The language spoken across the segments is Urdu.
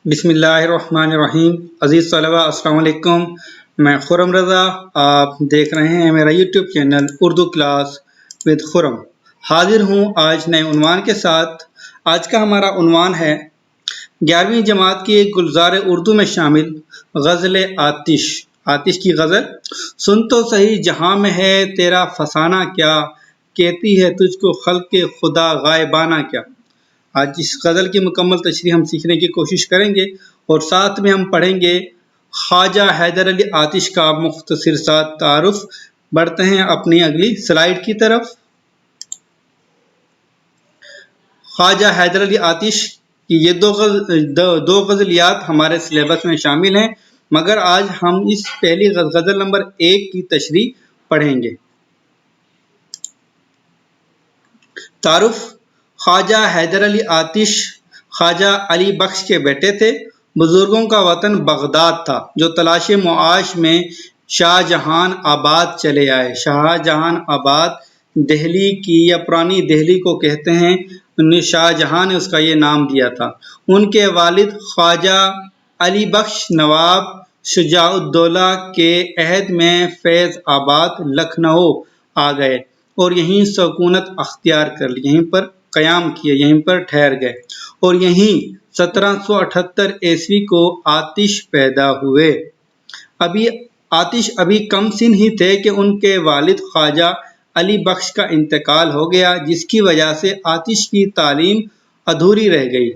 بسم اللہ الرحمن الرحیم۔ عزیز طلبہ السلام علیکم، میں خرم رضا، آپ دیکھ رہے ہیں میرا YouTube channel Urdu class with Khurram. حاضر ہوں آج نئے عنوان کے ساتھ۔ آج کا ہمارا عنوان ہے 11ویں جماعت کی گلزار اردو میں شامل غزل آتش۔ آتش کی غزل: سن تو صحیح جہاں میں ہے تیرا فسانہ کیا، کہتی ہے تجھ کو خلق خدا غائبانہ کیا۔ آج اس غزل کی مکمل تشریح ہم سیکھنے کی کوشش کریں گے اور ساتھ میں ہم پڑھیں گے خواجہ حیدر علی آتش کا مختصر سا تعارف۔ بڑھتے ہیں اپنی اگلی سلائیڈ کی طرف۔ خواجہ حیدر علی آتش کی یہ دو غزلیات ہمارے سلیبس میں شامل ہیں، مگر آج ہم اس پہلی غزل نمبر 1 کی تشریح پڑھیں گے۔ تعارف: خواجہ حیدر علی آتش خواجہ علی بخش کے بیٹے تھے۔ بزرگوں کا وطن بغداد تھا، جو تلاش معاش میں شاہ جہان آباد چلے آئے۔ شاہ جہان آباد دہلی کی یا پرانی دہلی کو کہتے ہیں، شاہ جہاں نے اس کا یہ نام دیا تھا۔ ان کے والد خواجہ علی بخش نواب شجاع الدولہ کے عہد میں فیض آباد لکھنؤ آ گئے اور یہیں سکونت اختیار کر لی، یہیں پر قیام کیا، یہیں پر ٹھہر گئے، اور یہیں 1778 عیسوی کو آتش پیدا ہوئے۔ آتش ابھی کم سن ہی تھے کہ ان کے والد خواجہ علی بخش کا انتقال ہو گیا، جس کی وجہ سے آتش کی تعلیم ادھوری رہ گئی۔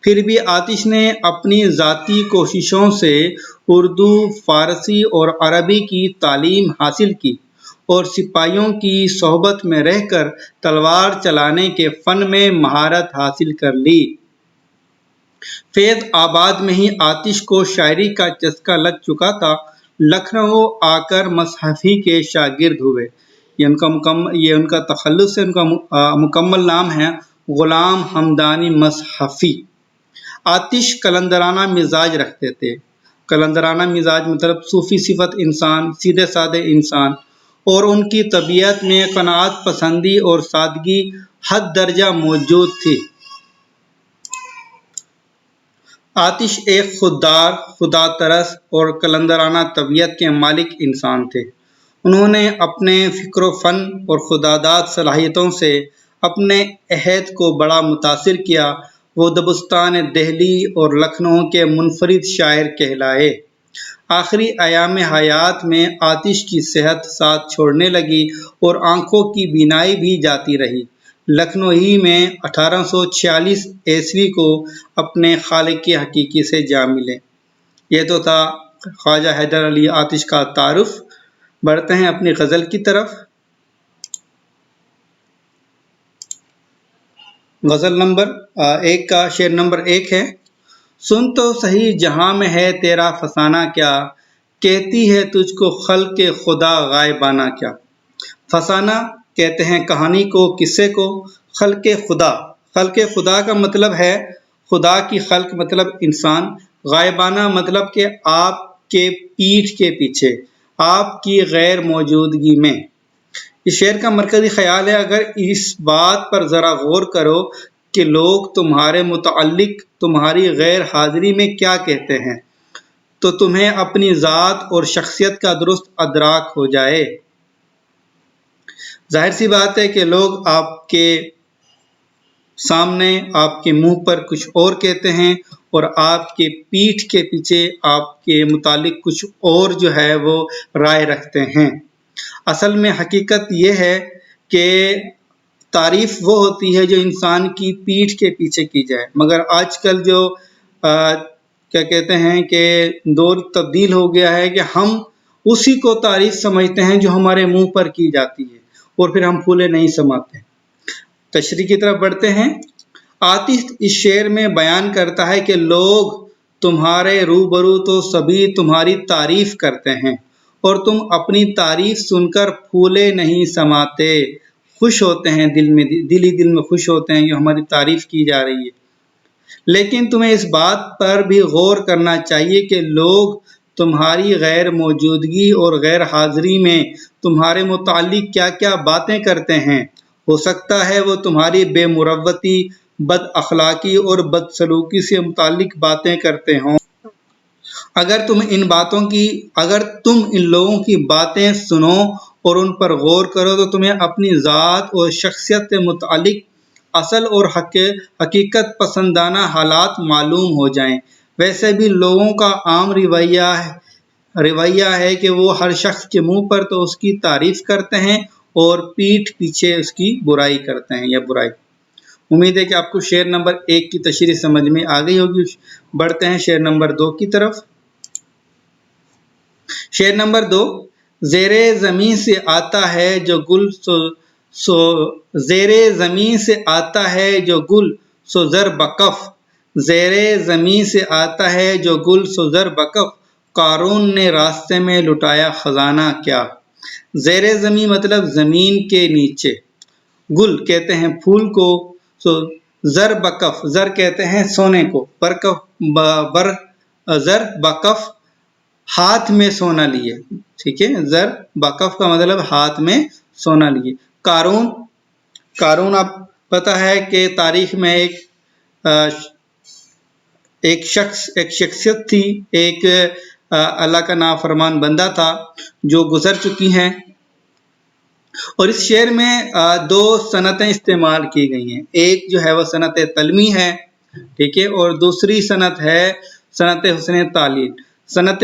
پھر بھی آتش نے اپنی ذاتی کوششوں سے اردو، فارسی اور عربی کی تعلیم حاصل کی اور سپاہیوں کی صحبت میں رہ کر تلوار چلانے کے فن میں مہارت حاصل کر لی۔ فیض آباد میں ہی آتش کو شاعری کا چسکا لگ چکا تھا۔ لکھنؤ آ کر مصحفی کے شاگرد ہوئے۔ یہ ان کا تخلص ہے، ان کا مکمل نام ہے غلام حمدانی مصحفی۔ آتش قلندرانہ مزاج رکھتے تھے۔ قلندرانہ مزاج مطلب صوفی صفت انسان، سیدھے سادے انسان، اور ان کی طبیعت میں قناعت پسندی اور سادگی حد درجہ موجود تھی۔ آتش ایک خوددار، خدا ترس اور قلندرانہ طبیعت کے مالک انسان تھے۔ انہوں نے اپنے فکر و فن اور خداداد صلاحیتوں سے اپنے عہد کو بڑا متاثر کیا۔ وہ دبستان دہلی اور لکھنؤ کے منفرد شاعر کہلائے۔ آخری ایام حیات میں آتش کی صحت ساتھ چھوڑنے لگی اور آنکھوں کی بینائی بھی جاتی رہی۔ لکھنؤ ہی میں 1846 عیسوی کو اپنے خالق حقیقی سے جا ملے۔ یہ تو تھا خواجہ حیدر علی آتش کا تعارف۔ بڑھتے ہیں اپنی غزل کی طرف۔ غزل نمبر 1 کا شعر نمبر 1 ہے: سن تو صحیح جہاں میں ہے تیرا فسانہ کیا، کہتی ہے تجھ کو خلق خدا غائبانہ کیا۔ فسانہ کہتے ہیں کہانی کو، قصے کو۔ خلق خدا کا مطلب ہے خدا کی خلق مطلب انسان، غائبانہ مطلب کہ آپ کے پیٹھ کے پیچھے، آپ کی غیر موجودگی میں۔ اس شعر کا مرکزی خیال ہے، اگر اس بات پر ذرا غور کرو کہ لوگ تمہارے متعلق تمہاری غیر حاضری میں کیا کہتے ہیں، تو تمہیں اپنی ذات اور شخصیت کا درست ادراک ہو جائے۔ ظاہر سی بات ہے کہ لوگ آپ کے سامنے، آپ کے منہ پر کچھ اور کہتے ہیں اور آپ کے پیٹھ کے پیچھے آپ کے متعلق کچھ اور جو ہے وہ رائے رکھتے ہیں۔ اصل میں حقیقت یہ ہے کہ تعریف وہ ہوتی ہے جو انسان کی پیٹھ کے پیچھے کی جائے، مگر آج کل جو کیا کہتے ہیں کہ دور تبدیل ہو گیا ہے کہ ہم اسی کو تعریف سمجھتے ہیں جو ہمارے منہ پر کی جاتی ہے، اور پھر ہم پھولے نہیں سماتے۔ تشریح کی طرف بڑھتے ہیں۔ آتش اس شعر میں بیان کرتا ہے کہ لوگ تمہارے روبرو تو سبھی تمہاری تعریف کرتے ہیں، اور تم اپنی تعریف سن کر پھولے نہیں سماتے، خوش ہوتے ہیں، دل میں خوش ہوتے ہیں کہ ہماری تعریف کی جا رہی ہے۔ لیکن تمہیں اس بات پر بھی غور کرنا چاہیے کہ لوگ تمہاری غیر موجودگی اور غیر حاضری میں تمہارے متعلق کیا کیا باتیں کرتے ہیں۔ ہو سکتا ہے وہ تمہاری بے مروتی، بد اخلاقی اور بد سلوکی سے متعلق باتیں کرتے ہوں، اگر تم ان لوگوں کی باتیں سنو اور ان پر غور کرو تو تمہیں اپنی ذات اور شخصیت سے متعلق اصل اور حقیقت پسندانہ حالات معلوم ہو جائیں۔ ویسے بھی لوگوں کا عام رویہ ہے کہ وہ ہر شخص کے منہ پر تو اس کی تعریف کرتے ہیں اور پیٹھ پیچھے اس کی برائی کرتے ہیں یا برائی۔ امید ہے کہ آپ کو شعر نمبر 1 کی تشریح سمجھ میں آ گئی ہوگی۔ بڑھتے ہیں شعر نمبر 2 کی طرف۔ شعر نمبر 2، زیر زمین سے آتا ہے جو گل زیر زمین سے آتا ہے جو گل سو زر بکف، زیر زمین سے آتا ہے جو گل سو زر بکف، قارون نے راستے میں لٹایا خزانہ کیا۔ زیر زمین مطلب زمین کے نیچے، گل کہتے ہیں پھول کو، زر بکف، زر کہتے ہیں سونے کو، زر بکف ہاتھ میں سونا لیے، ٹھیک ہے، زر بکف کا مطلب ہاتھ میں سونا لیے۔ قارون آپ پتہ ہے کہ تاریخ میں ایک شخصیت تھی، ایک اللہ کا نافرمان بندہ تھا جو گزر چکی ہیں، اور اس شعر میں 2 صنعتیں استعمال کی گئی ہیں۔ ایک جو ہے وہ صنعت تلمی ہے، ٹھیک ہے، اور دوسری صنعت ہے صنعت حسن تعلیل۔ صنعت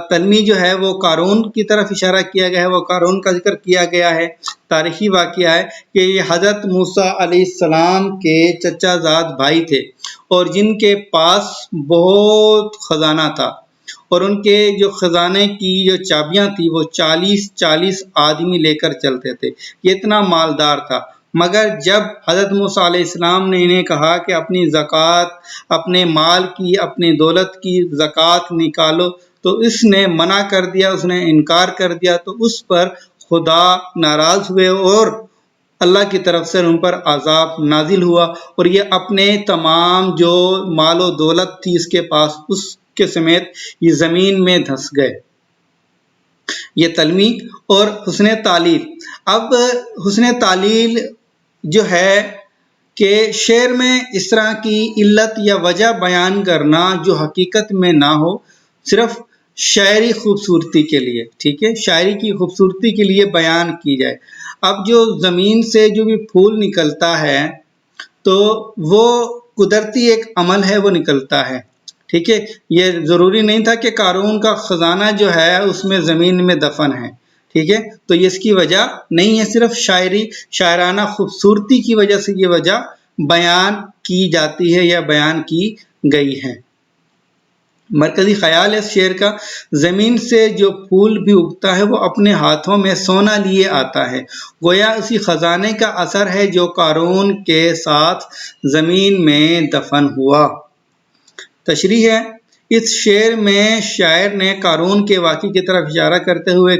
تلمی جو ہے وہ قارون کی طرف اشارہ کیا گیا ہے، وہ قارون کا ذکر کیا گیا ہے۔ تاریخی واقعہ ہے کہ یہ حضرت موسیٰ علیہ السلام کے چچا زاد بھائی تھے، اور جن کے پاس بہت خزانہ تھا، اور ان کے جو خزانے کی جو چابیاں تھی وہ 40 آدمی لے کر چلتے تھے، یہ اتنا مالدار تھا۔ مگر جب حضرت موسیٰ علیہ السلام نے انہیں کہا کہ اپنی زکوٰۃ، اپنے مال کی، اپنی دولت کی زکوٰۃ نکالو، تو اس نے منع کر دیا، اس نے انکار کر دیا، تو اس پر خدا ناراض ہوئے اور اللہ کی طرف سے ان پر عذاب نازل ہوا، اور یہ اپنے تمام جو مال و دولت تھی اس کے پاس، اس کے سمیت یہ زمین میں دھس گئے۔ یہ تلمی اور حسن تعلیل۔ اب حسن تعلیل جو ہے کہ شعر میں اس طرح کی علت یا وجہ بیان کرنا جو حقیقت میں نہ ہو، صرف شاعری خوبصورتی کے لیے، ٹھیک ہے، شاعری کی خوبصورتی کے لیے بیان کی جائے۔ اب جو زمین سے جو بھی پھول نکلتا ہے تو وہ قدرتی ایک عمل ہے، وہ نکلتا ہے، ٹھیک ہے، یہ ضروری نہیں تھا کہ قارون کا خزانہ جو ہے اس میں زمین میں دفن ہے، ٹھیک ہے، تو یہ اس کی وجہ نہیں ہے، صرف شاعرانہ خوبصورتی کی وجہ سے یہ وجہ بیان کی جاتی ہے یا بیان کی گئی ہے۔ مرکزی خیال ہے اس شعر کا، زمین سے جو پھول بھی اگتا ہے وہ اپنے ہاتھوں میں سونا لیے آتا ہے، گویا اسی خزانے کا اثر ہے جو قارون کے ساتھ زمین میں دفن ہوا۔ تشریح ہے، اس شعر میں شاعر نے قارون کے واقعے کی طرف اشارہ کرتے ہوئے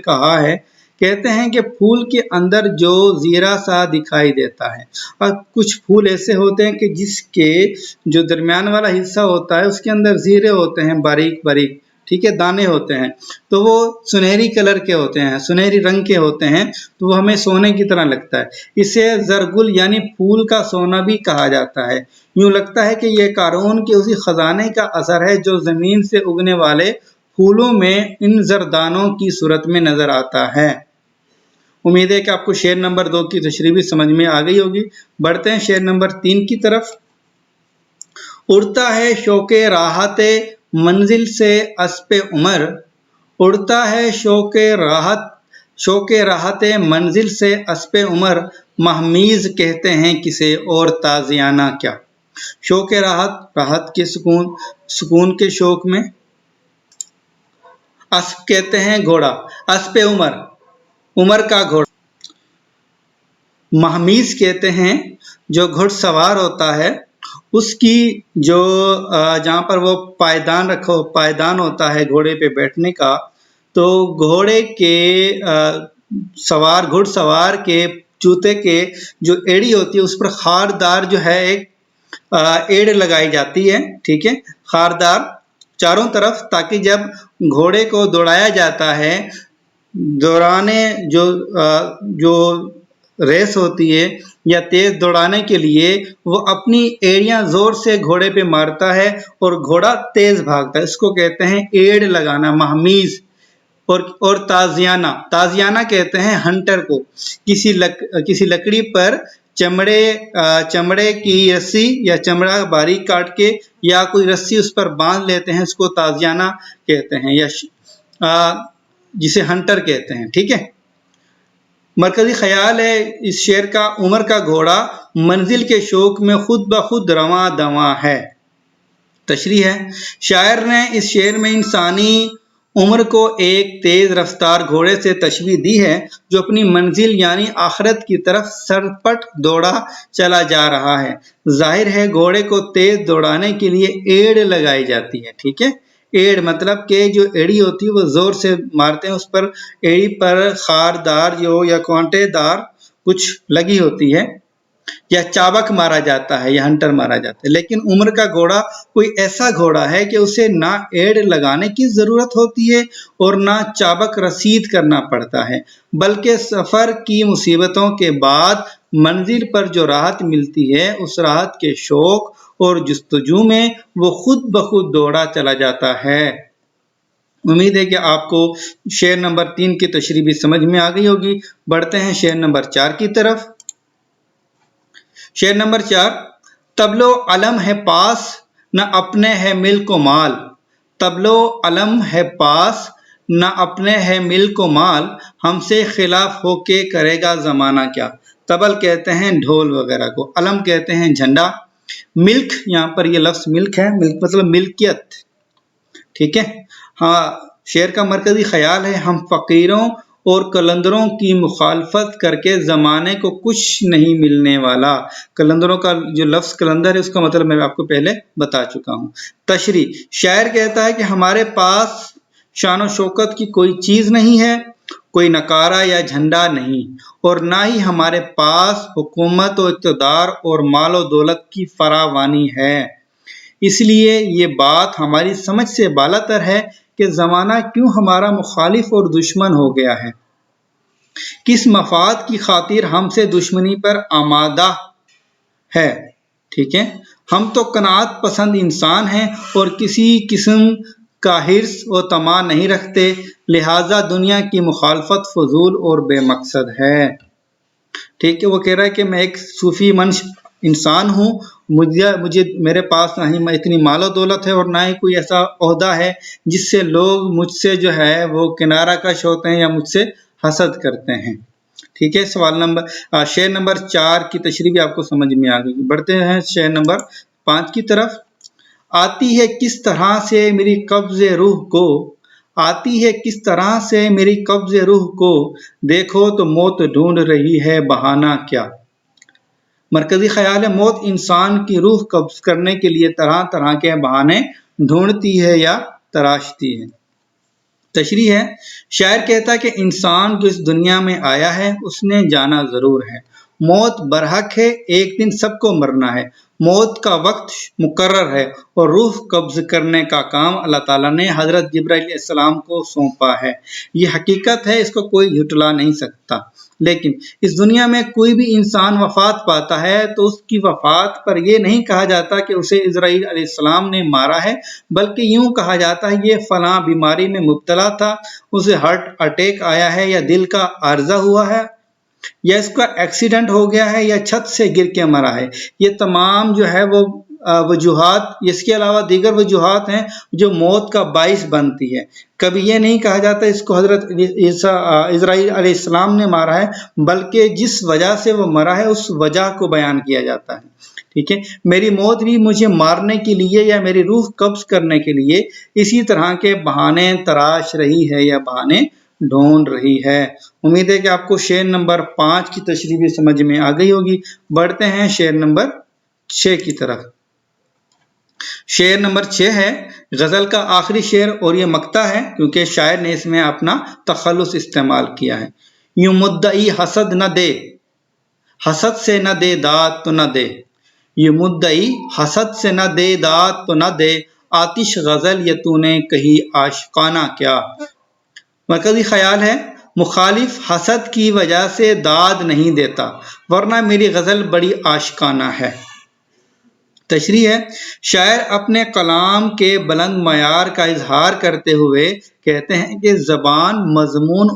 کہتے ہیں کہ پھول کے اندر جو زیرہ سا دکھائی دیتا ہے، اور کچھ پھول ایسے ہوتے ہیں کہ جس کے جو درمیان والا حصہ ہوتا ہے اس کے اندر زیرے ہوتے ہیں، باریک باریک، ٹھیک ہے، دانے ہوتے ہیں، تو وہ سنہری کلر کے ہوتے ہیں، سنہری رنگ کے ہوتے ہیں، تو وہ ہمیں سونے کی طرح لگتا ہے۔ اسے زرگل یعنی پھول کا سونا بھی کہا جاتا ہے۔ یوں لگتا ہے کہ یہ قارون کے اسی خزانے کا اثر ہے جو زمین سے اگنے والے پھولوں میں ان زردانوں کی صورت میں نظر آتا ہے۔ امید ہے کہ آپ کو شعر نمبر 2 کی تشریح بھی سمجھ میں آ گئی ہوگی۔ بڑھتے ہیں شعر نمبر 3 کی طرف۔ اڑتا ہے شوق راحت منزل سے اسپِ عمر، اڑتا ہے شوق راحت منزل سے اسپِ عمر، مہمیز کہتے ہیں کسے اور تازیانہ کیا۔ شوق راحت کے سکون کے شوق میں، اسب کہتے ہیں گھوڑا، اسپِ عمر کا گھوڑا، مہمیز کہتے ہیں جو گھڑ سوار ہوتا ہے، اس کی جو جہاں پر وہ پائیدان ہوتا ہے گھوڑے پہ بیٹھنے کا، تو گھوڑے کے گھڑ سوار کے جوتے کے جو ایڑی ہوتی ہے اس پر خاردار جو ہے ایک ایڑ لگائی جاتی ہے، ٹھیک ہے، خاردار چاروں طرف، تاکہ جب گھوڑے کو دوڑایا جاتا ہے، دورانے جو ریس ہوتی ہے یا تیز دوڑانے کے لیے وہ اپنی ایڑیاں زور سے گھوڑے پہ مارتا ہے اور گھوڑا تیز بھاگتا ہے، اس کو کہتے ہیں ایڑ لگانا، مہمیز۔ اور تازیانہ کہتے ہیں ہنٹر کو، کسی لکڑی پر چمڑے کی رسی یا چمڑا باریک کاٹ کے یا کوئی رسی اس پر باندھ لیتے ہیں، اس کو تازیانہ کہتے ہیں یا جسے ہنٹر کہتے ہیں، ٹھیک ہے۔ مرکزی خیال ہے اس شعر کا، عمر کا گھوڑا منزل کے شوق میں خود بخود رواں دواں ہے۔ تشریح ہے، شاعر نے اس شعر میں انسانی عمر کو ایک تیز رفتار گھوڑے سے تشبیہ دی ہے جو اپنی منزل یعنی آخرت کی طرف سرپٹ دوڑا چلا جا رہا ہے۔ ظاہر ہے گھوڑے کو تیز دوڑانے کے لیے ایڑ لگائی جاتی ہے، ٹھیک ہے۔ ایڑ مطلب کہ جو ایڑی ہوتی ہے وہ زور سے مارتے ہیں، اس پر ایڑی پر خاردار یا کانٹے دار کچھ لگی ہوتی ہے، یا چابک مارا جاتا ہے یا ہنٹر مارا جاتا ہے۔ لیکن عمر کا گھوڑا کوئی ایسا گھوڑا ہے کہ اسے نہ ایڑ لگانے کی ضرورت ہوتی ہے اور نہ چابک رسید کرنا پڑتا ہے، بلکہ سفر کی مصیبتوں کے بعد منزل پر جو راحت ملتی ہے اس راحت کے شوق اور جستجو میں وہ خود بخود دوڑا چلا جاتا ہے۔ امید ہے کہ آپ کو شعر نمبر 3 کی تشریح بھی سمجھ میں آ گئی ہوگی۔ بڑھتے ہیں شعر نمبر 4 کی طرف۔ شعر نمبر 4، طبلو علم ہے پاس نہ اپنے ہے ملک و مال، طبلو علم ہے پاس نہ اپنے ہے ملک و مال، ہم سے خلاف ہو کے کرے گا زمانہ کیا۔ طبل کہتے ہیں ڈھول وغیرہ کو، علم کہتے ہیں جھنڈا، ملک یہاں پر یہ لفظ ملک ہے، ملک مطلب ملکیت، ٹھیک ہے۔ ہاں، شعر کا مرکزی خیال ہے ہم فقیروں اور قلندروں کی مخالفت کر کے زمانے کو کچھ نہیں ملنے والا۔ قلندروں کا جو لفظ قلندر ہے اس کا مطلب میں آپ کو پہلے بتا چکا ہوں۔ تشریح، شاعر کہتا ہے کہ ہمارے پاس شان و شوکت کی کوئی چیز نہیں ہے، کوئی نکارہ یا جھنڈا نہیں، اور نہ ہی ہمارے پاس حکومت و اقتدار اور مال و دولت کی فراوانی ہے۔ اس لیے یہ بات ہماری سمجھ سے بالاتر ہے کہ زمانہ کیوں ہمارا مخالف اور دشمن ہو گیا ہے، کس مفاد کی خاطر ہم سے دشمنی پر آمادہ ہے، ٹھیک ہے۔ ہم تو قناعت پسند انسان ہیں اور کسی قسم کا حرص و طمع نہیں رکھتے، لہذا دنیا کی مخالفت فضول اور بے مقصد ہے، ٹھیک ہے۔ وہ کہہ رہا ہے کہ میں ایک صوفی منش انسان ہوں، مجھے میرے پاس نہ ہی اتنی مال و دولت ہے اور نہ ہی کوئی ایسا عہدہ ہے جس سے لوگ مجھ سے جو ہے وہ کنارہ کش ہوتے ہیں یا مجھ سے حسد کرتے ہیں، ٹھیک ہے۔ شعر نمبر 4 کی تشریح بھی آپ کو سمجھ میں آ گئی۔ بڑھتے ہیں شعر نمبر 5 کی طرف۔ آتی ہے کس طرح سے میری قبض روح کو، آتی ہے کس طرح سے میری قبض روح کو، دیکھو تو موت ڈھونڈ رہی ہے بہانہ کیا۔ مرکزی خیال ہے موت انسان کی روح قبض کرنے کے لیے طرح طرح کے بہانے ڈھونڈتی ہے یا تراشتی ہے۔ تشریح ہے، شاعر کہتا ہے کہ انسان جو اس دنیا میں آیا ہے اس نے جانا ضرور ہے، موت برحق ہے، ایک دن سب کو مرنا ہے، موت کا وقت مقرر ہے اور روح قبض کرنے کا کام اللہ تعالیٰ نے حضرت جبرائیل علیہ السلام کو سونپا ہے۔ یہ حقیقت ہے، اس کو کوئی جھٹلا نہیں سکتا۔ لیکن اس دنیا میں کوئی بھی انسان وفات پاتا ہے تو اس کی وفات پر یہ نہیں کہا جاتا کہ اسے عزرائیل علیہ السلام نے مارا ہے، بلکہ یوں کہا جاتا ہے یہ فلاں بیماری میں مبتلا تھا، اسے ہارٹ اٹیک آیا ہے یا دل کا عارضہ ہوا ہے یا اس کا ایکسیڈنٹ ہو گیا ہے یا چھت سے گر کے مرا ہے۔ یہ تمام جو ہے وہ وجوہات، اس کے علاوہ دیگر وجوہات ہیں جو موت کا باعث بنتی ہے۔ کبھی یہ نہیں کہا جاتا اس کو حضرت عزرائیل علیہ السلام نے مارا ہے، بلکہ جس وجہ سے وہ مرا ہے اس وجہ کو بیان کیا جاتا ہے، ٹھیک ہے۔ میری موت بھی مجھے مارنے کے لیے یا میری روح قبض کرنے کے لیے اسی طرح کے بہانے تراش رہی ہے یا بہانے ڈھونڈ رہی ہے۔ امید ہے کہ آپ کو شعر نمبر 5 کی تشریح بھی سمجھ میں آ گئی ہوگی۔ بڑھتے ہیں شعر نمبر 6 کی طرف۔ شعر نمبر 6 ہے غزل کا آخری شعر اور یہ مقطع ہے کیونکہ شاعر نے اس میں اپنا تخلص استعمال کیا ہے۔ یوں مدعی حسد نہ دے، حسد سے نہ دے داد تو نہ دے، یہ مدعی حسد سے نہ دے داد تو نہ دے، آتش غزل یہ تو نے کہی عاشقانہ کیا۔ مرکزی خیال ہے مخالف حسد کی وجہ سے داد نہیں دیتا ورنہ میری غزل بڑی عاشقانہ ہے۔ تشریح ہے، شاعر اپنے کلام کے بلند معیار کا اظہار کرتے ہوئے کہتے ہیں کہ زبان، مضمون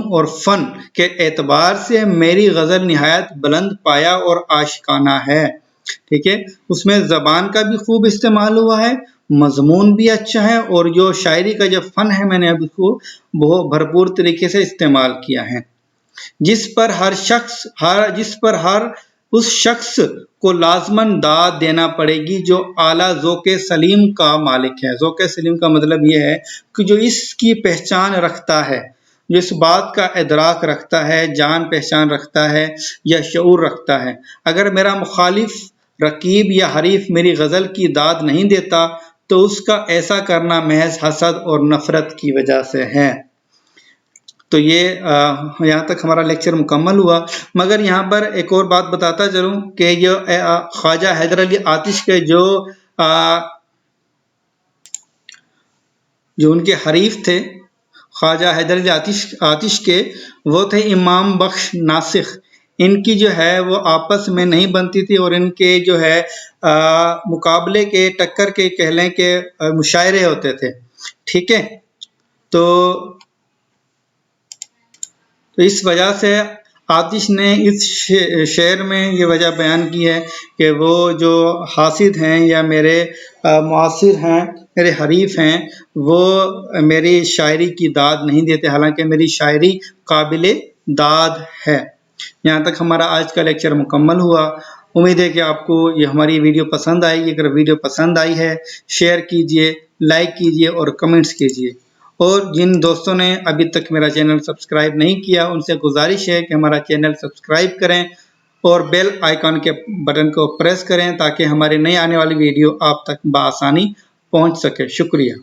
اور فن کے اعتبار سے میری غزل نہایت بلند پایا اور عاشقانہ ہے۔ ٹھیک ہے، اس میں زبان کا بھی خوب استعمال ہوا ہے، مضمون بھی اچھا ہے، اور جو شاعری کا جو فن ہے میں نے اب اس کو بہت بھرپور طریقے سے استعمال کیا ہے، جس پر ہر اس شخص کو لازماً داد دینا پڑے گی جو اعلیٰ ذوق سلیم کا مالک ہے۔ ذوق سلیم کا مطلب یہ ہے کہ جو اس کی پہچان رکھتا ہے، جو اس بات کا ادراک رکھتا ہے، جان پہچان رکھتا ہے یا شعور رکھتا ہے۔ اگر میرا مخالف، رقیب یا حریف میری غزل کی داد نہیں دیتا تو اس کا ایسا کرنا محض حسد اور نفرت کی وجہ سے ہے۔ تو یہ یہاں تک ہمارا لیکچر مکمل ہوا، مگر یہاں پر ایک اور بات بتاتا چلوں کہ یہ خواجہ حیدر علی آتش کے جو ان کے حریف تھے، خواجہ حیدر علی آتش کے، وہ تھے امام بخش ناسخ۔ ان کی جو ہے وہ آپس میں نہیں بنتی تھی، اور ان کے جو ہے مقابلے کے، ٹکر کے، کہہ لیں کہ مشاعرے ہوتے تھے۔ ٹھیک ہے، تو اس وجہ سے آتش نے اس شعر میں یہ وجہ بیان کی ہے کہ وہ جو حاسد ہیں یا میرے معاصر ہیں، میرے حریف ہیں، وہ میری شاعری کی داد نہیں دیتے، حالانکہ میری شاعری قابل داد ہے۔ یہاں تک ہمارا آج کا لیکچر مکمل ہوا۔ امید ہے کہ آپ کو یہ ہماری ویڈیو پسند آئے گی۔ اگر ویڈیو پسند آئی ہے، شیئر کیجئے، لائک کیجئے اور کمنٹس کیجئے۔ اور جن دوستوں نے ابھی تک میرا چینل سبسکرائب نہیں کیا، ان سے گزارش ہے کہ ہمارا چینل سبسکرائب کریں اور بیل آئیکن کے بٹن کو پریس کریں تاکہ ہماری نئی آنے والی ویڈیو آپ تک بآسانی پہنچ سکے۔ شکریہ۔